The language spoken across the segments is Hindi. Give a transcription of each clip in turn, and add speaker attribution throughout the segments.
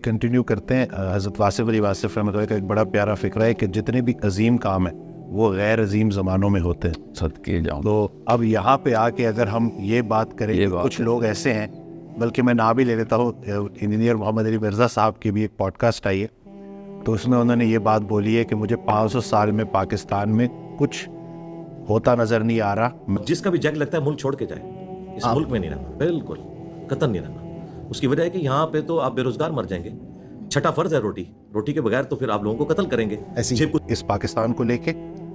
Speaker 1: कंटिन्यू करते हैं। हज़रत वासिफ़ अली वासिफ़ रहमतुल्लाह का एक बड़ा प्यारा फ़िक्रा है कि जितने भी अजीम काम हैं वो गैर अजीम ज़मानों में होते हैं।
Speaker 2: सदके जाऊं।
Speaker 1: तो अब यहाँ पे आके अगर हम ये बात करें कि कुछ लोग ऐसे हैं, बल्कि मैं ना भी ले लेता हूँ, इंजीनियर मोहम्मद अली मिर्ज़ा साहब की भी एक पॉडकास्ट आई है, तो उसमें उन्होंने ये बात बोली है कि मुझे 500 साल में पाकिस्तान में कुछ होता नज़र नहीं आ रहा।
Speaker 3: जिसका भी जग लगता है मुल्क छोड़ के जाए, इस मुल्क में नहीं रहना, बिल्कुल कतन नहीं रहना। उसकी वजह है कि यहाँ पे तो आप बेरोजगार मर जाएंगे। छठा फर्ज है रोटी के बगैर तो फिर आप लोगों को कत्ल करेंगे।
Speaker 1: ऐसी इस पाकिस्तान को लेके,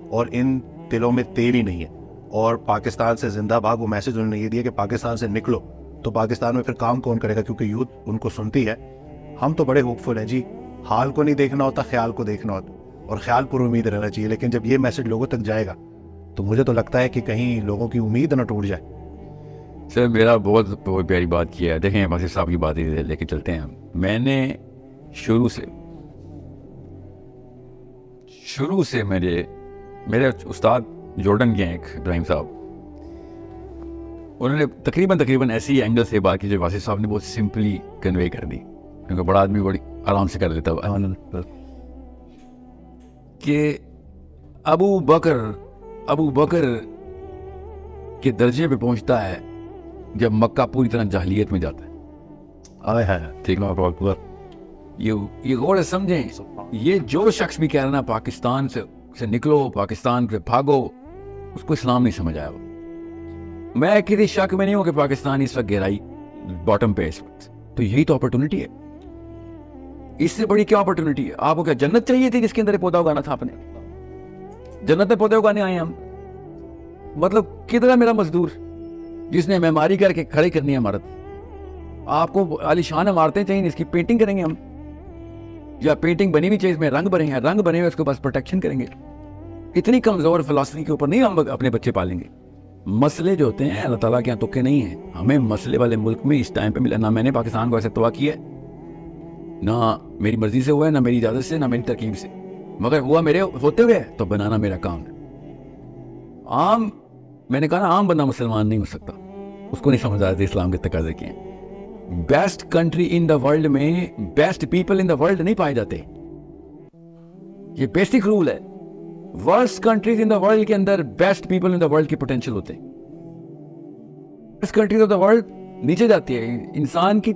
Speaker 1: और इन दिलों में तेल ही नहीं है। और पाकिस्तान से जिंदा भाग वो मैसेज उन्होंने ये दिया कि पाकिस्तान से निकलो। तो पाकिस्तान में फिर काम कौन करेगा, क्योंकि यूथ उनको सुनती है। हम तो बड़े होपफुल हैं जी, हाल को नहीं देखना होता, ख्याल को देखना होता, और ख्याल पर उम्मीद रहना चाहिए। लेकिन जब ये मैसेज लोगों तक जाएगा तो मुझे तो लगता है कि कहीं लोगों की उम्मीद न टूट जाए।
Speaker 2: सर मेरा बहुत प्यारी बात किया है। देखें वासिफ साहब की बात ही लेके चलते हैं हम। मैंने शुरू से मेरे उस्ताद जॉर्डन के हैं एक इब्राहिम साहब, उन्होंने तकरीबन ऐसी एंगल से बात की जो वासिफ साहब ने बहुत सिंपली कन्वे कर दी, क्योंकि बड़ा आदमी बड़ी आराम से कर देता है कि अबू बकर के दर्जे पे पहुंचता है जब मक्का पूरी तरह जाहिलियत में जाता है।
Speaker 1: आए है
Speaker 2: ठीक है, ये गौर से समझें। ये जो शख्स भी कह रहा ना पाकिस्तान से निकलो, पाकिस्तान से भागो, उसको इस्लाम नहीं समझ आया। मैं किसी शक में नहीं हूं कि पाकिस्तान इस वक्त गहराई बॉटम पे इस वक्त, तो यही तो अपॉर्चुनिटी है। इससे बड़ी क्या अपॉर्चुनिटी है? आपको क्या जन्नत चाहिए थी जिसके अंदर पौधा उगाना था? आपने जन्नत में पौधे उगाने आए हम? मतलब कितना मेरा मजदूर जिसने मेमारी करके खड़े करनी है इमारत, आपको आलीशान इमारतें चाहिए, इसकी पेंटिंग करेंगे हम, या पेंटिंग बनी हुई चाहिए, इसमें रंग बने हुए, उसके पास प्रोटेक्शन करेंगे? इतनी कमजोर फिलॉसफी के ऊपर नहीं हम अपने बच्चे पालेंगे। मसले जो होते हैं अल्लाह ताला के यहाँ तुक्के नहीं है। हमें मसले वाले मुल्क में इस टाइम पे मिला। ना मैंने पाकिस्तान को ऐसे तबाह किया, ना मेरी मर्जी से हुआ है, ना मेरी इजाजत से, ना मेरी तरकीब से, मगर हुआ मेरे होते हुए, तो बनाना मेरा काम है। मैंने कहा ना, आम बंदा मुसलमान नहीं हो सकता, उसको नहीं समझ आते इस्लाम के तकाजे के। Best country in the world में best people in the world नहीं पाए जाते, ये बेसिक रूल है। Worst countries in the world के अंदर best people in the world के पोटेंशियल होते हैं। Best countries of the world नीचे जाती है। इंसान की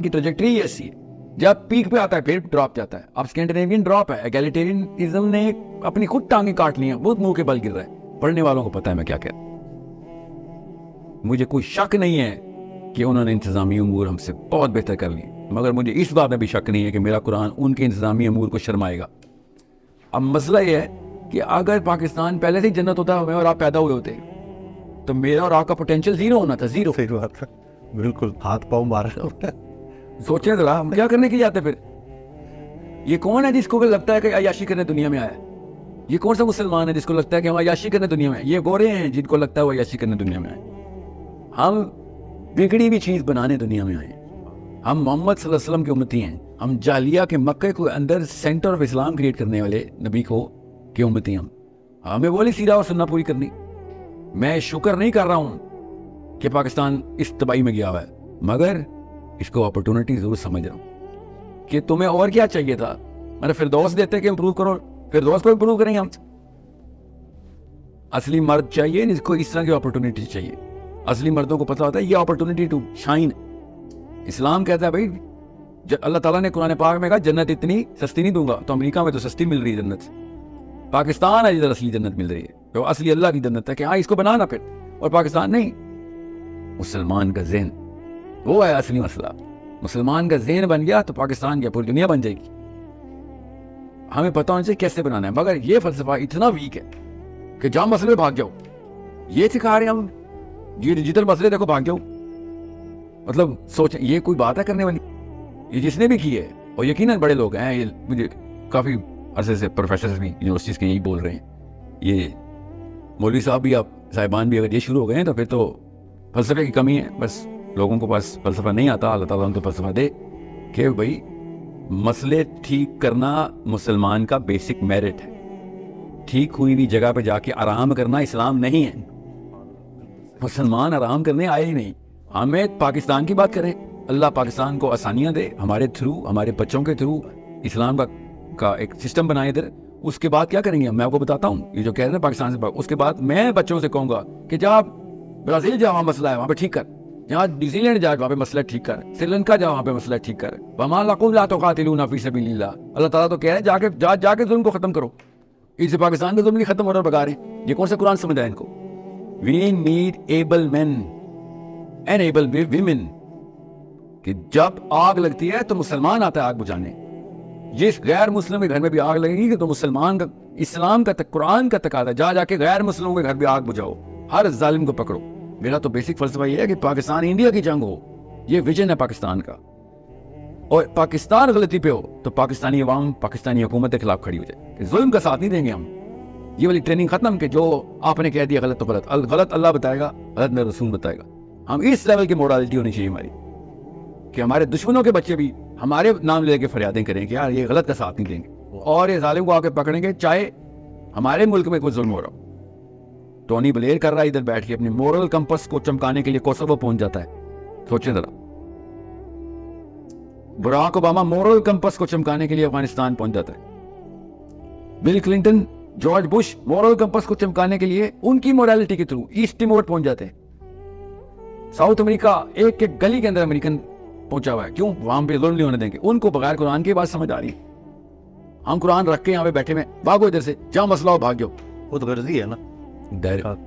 Speaker 2: ट्रजेक्टरी ऐसी है, जब पीक पे आता है फिर ड्रॉप जाता है। अब स्कैंडिनेवियन ड्रॉप है। एगैलिटेरियनिज्म ने अपनी खुद टांगे काट ली हैं, बहुत मुंह के बल गिर रहा है। पढ़ने वालों को पता है मैं क्या कह रहा हूं। मुझे कोई शक नहीं है कि उन्होंने इंतजामी अमूर हमसे बहुत बेहतर कर लिए, मगर मुझे इस बात में भी शक नहीं है कि मेरा कुरान उनके इंतजामी अमूर को शर्माएगा। अब मसला यह है कि अगर पाकिस्तान पहले से ही जन्नत होता और आप पैदा हुए होते, तो मेरा और आपका पोटेंशियल जीरो होना था। जीरो।
Speaker 1: सही बात है, बिल्कुल। हाथ पाँव मार
Speaker 2: सोचे जरा, हम क्या करने के जाते फिर? ये कौन है जिसको लगता है कि अयाशी करने दुनिया में आया? ये कौन सा मुसलमान है जिसको लगता है कि हम अयाशी करने दुनिया में? ये गोरे हैं जिनको लगता है वो अयाशी करने दुनिया में आए। हम बिगड़ी हुई चीज बनाने दुनिया में आए। हम मोहम्मद सल्लल्लाहु अलैहि वसल्लम के उम्मती हैं। हम जालिया के मक्के को अंदर सेंटर ऑफ इस्लाम क्रिएट करने वाले नबी को के उम्मती हम। हमें वो सीरा और सुन्ना पूरी करनी। मैं शुक्र नहीं कर रहा हूं कि पाकिस्तान इस तबाही में गया हुआ है, मगर इसको अपॉर्चुनिटी जरूर समझ रहा हूं कि तुम्हें और क्या चाहिए था। मैंने फिरदौस देते कि इंप्रूव करो, फिरदौस को इंप्रूव करेंगे हम। असली मर्द चाहिए जिसको इस तरह की अपॉर्चुनिटी चाहिए। असली मर्दों को पता होता है ये अपॉर्चुनिटी टू शाइन। इस्लाम कहता है भाई, अल्लाह ताला ने कुरान पाक में कहा जन्नत इतनी सस्ती नहीं दूंगा। तो अमेरिका में तो सस्ती मिल रही है जन्नत, पाकिस्तान है जिधर असली जन्नत मिल रही है, तो असली अल्लाह की जन्नत है कि हाँ इसको बनाना फिर। और पाकिस्तान नहीं, मुसलमान का ज़हन वो है असली मसला। मुसलमान का ज़हन बन गया तो पाकिस्तान की पूरी दुनिया बन जाएगी। हमें पता होना चाहिए कैसे बनाना है, मगर ये फलसफा इतना वीक है कि जहां मसले भाग जाओ, ये सिखा रहे हैं हम। ये डिजिटल मसले देखो भाग जाओ, मतलब सोच, ये कोई बात है करने वाली? ये जिसने भी की है, और यकीनन बड़े लोग हैं, ये मुझे काफ़ी अरसे से प्रोफेसर भी यूनिवर्सिटीज़ के यही बोल रहे हैं। ये मौलवी साहब भी, आप साहिबान भी, अगर ये शुरू हो गए हैं तो फिर तो फलसफे की कमी है। बस लोगों को पास फलसफा नहीं आता। अल्लाह ताला उनको फलसफा दे कि भाई मसले ठीक करना मुसलमान का बेसिक मेरिट है। ठीक हुई हुई जगह पे जाके आराम करना इस्लाम नहीं है। मुसलमान आराम करने आए ही नहीं। हमें पाकिस्तान की बात करें, अल्लाह पाकिस्तान को आसानियां दे, हमारे थ्रू, हमारे बच्चों के थ्रू इस्लाम का एक सिस्टम बनाए इधर। उसके बाद क्या करेंगे मैं आपको बताता हूँ। ये जो कह रहे हैं पाकिस्तान से, उसके बाद मैं बच्चों से कहूंगा कि जा ब्राजील जा, वहाँ मसला है वहाँ पे ठीक कर, जहाँ न्यूजीलैंड जा वहाँ पे मसला ठीक कर, श्रीलंका जा वहाँ पे मसला ठीक कर। वमा लकुम ला तुकातिलूना फी सबिलिल्लाह, अल्लाह ताला तो कह रहे हैं जाके जुल्म को खत्म करो। इसे पाकिस्तान में जुल्म नहीं खत्म हो रहा, बगा रहे हैं। ये कौन सा कुरान समझ है इनको? We need able men and able women, कि जब आग लगती है तो मुसलमान आता है आग बुझाने। जिस गैर मुस्लिम के घर में भी आग लगेगी तो मुसलमान का, इस्लाम का, कुरान का तकादा, जाके गैर मुस्लिमों के घर भी आग बुझाओ, हर जालिम को पकड़ो। मेरा तो बेसिक फलसफा ये है कि पाकिस्तान इंडिया की जंग हो, ये विजन है पाकिस्तान का। और पाकिस्तान गलती पे हो तो पाकिस्तानी अवाम पाकिस्तानी हुकूमत के खिलाफ खड़ी हो जाए, जुल्म का साथ नहीं देंगे हम। ये वाली ट्रेनिंग खत्म कि जो आपने कह दिया गलत तो गलत, गलत अल्लाह बताएगा, गलत मेरा रसूल बताएगा। हम इस लेवल की मोरालिटी होनी चाहिए हमारी कि हमारे दुश्मनों के बच्चे भी हमारे नाम लेके फरियादें करें कि यार ये गलत का साथ नहीं देंगे, और ये जालिम को आके पकड़ेंगे चाहे हमारे मुल्क में कोई जुल्म हो रहा हो। टोनी ब्लेयर कर रहा है इधर बैठ के अपने मोरल कंपस को चमकाने के लिए कोसोवो पहुंच जाता है, सोचें जरा। बराक ओबामा मोरल कंपस को चमकाने के लिए अफगानिस्तान पहुंच जाता है। Bill Clinton, George Bush moral compass को चमकाने के लिए उनकी मोरालिटी के थ्रू ईस्ट टिमोर पहुंच जाते हैं। साउथ अमेरिका एक एक गली के अंदर अमेरिकन पहुंचा हुआ है, क्यों? वहां पे जुल्म नहीं होने देंगे। उनको बगैर कुरान की बात समझ आ रही है। हम कुरान रख के यहाँ पे बैठे में, भागो इधर से, जहां मसला हो भाग जाओ।
Speaker 1: खुदगर्जी है ना,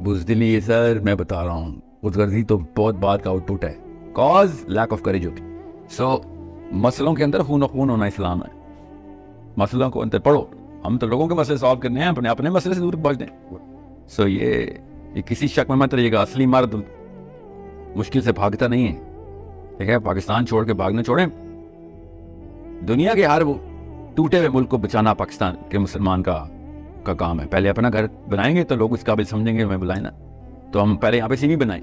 Speaker 2: बुज़दिली है सर, मैं बता रहा हूँ। खुदगर्जी तो बहुत बात का आउटपुट है, कॉज लैक ऑफ करेज होती। सो मसलों के अंदर खून होना इस्लाम है। मसलों को अंदर पढ़ो, हम तो लोगों के मसले सॉल्व करने हैं, अपने अपने मसले से दूर भाग दें। सो ये किसी शक में मत रहिएगा, असली मर्द मुश्किल से भागता नहीं है, ठीक है? पाकिस्तान छोड़ के भागना छोड़ें। दुनिया के हर वो टूटे हुए मुल्क को बचाना पाकिस्तान के मुसलमान का काम है। पहले अपना घर बनाएंगे तो लोग इस काबिल समझेंगे, हमें बुलाए ना, तो हम पहले यहाँ पे सीवी बनाएं।